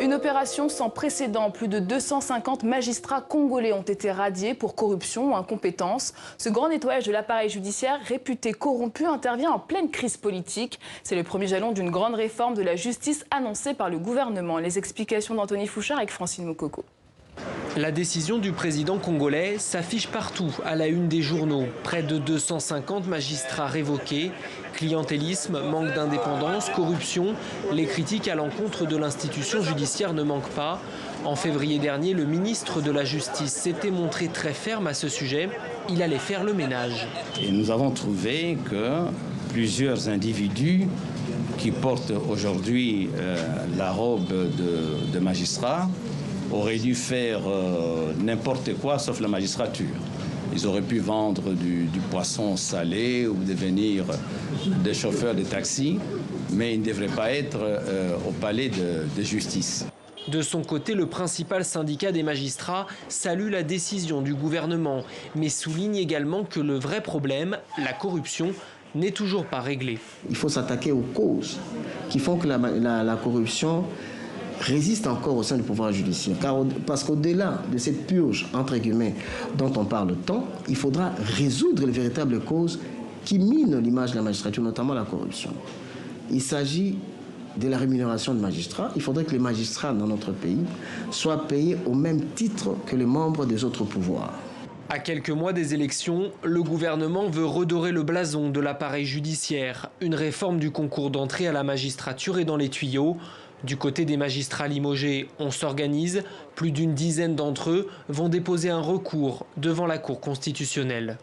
Une opération sans précédent. Plus de 250 magistrats congolais ont été radiés pour corruption ou incompétence. Ce grand nettoyage de l'appareil judiciaire réputé corrompu intervient en pleine crise politique. C'est le premier jalon d'une grande réforme de la justice annoncée par le gouvernement. Les explications d'Anthony Fouchard avec Francine Moukoko. La décision du président congolais s'affiche partout à la une des journaux. Près de 250 magistrats révoqués. Clientélisme, manque d'indépendance, corruption. Les critiques à l'encontre de l'institution judiciaire ne manquent pas. En février dernier, le ministre de la Justice s'était montré très ferme à ce sujet. Il allait faire le ménage. Et nous avons trouvé que plusieurs individus qui portent aujourd'hui la robe de magistrat auraient dû faire n'importe quoi sauf la magistrature. Ils auraient pu vendre du poisson salé ou devenir des chauffeurs de taxi, mais ils ne devraient pas être au palais de justice. De son côté, le principal syndicat des magistrats salue la décision du gouvernement, mais souligne également que le vrai problème, la corruption, n'est toujours pas réglé. Il faut s'attaquer aux causes qui font que la corruption résiste encore au sein du pouvoir judiciaire. Parce qu'au-delà de cette purge, entre guillemets, dont on parle tant, il faudra résoudre les véritables causes qui minent l'image de la magistrature, notamment la corruption. Il s'agit de la rémunération des magistrats. Il faudrait que les magistrats dans notre pays soient payés au même titre que les membres des autres pouvoirs. À quelques mois des élections, le gouvernement veut redorer le blason de l'appareil judiciaire. Une réforme du concours d'entrée à la magistrature est dans les tuyaux. Du côté des magistrats limogés, on s'organise. Plus d'une dizaine d'entre eux vont déposer un recours devant la Cour constitutionnelle.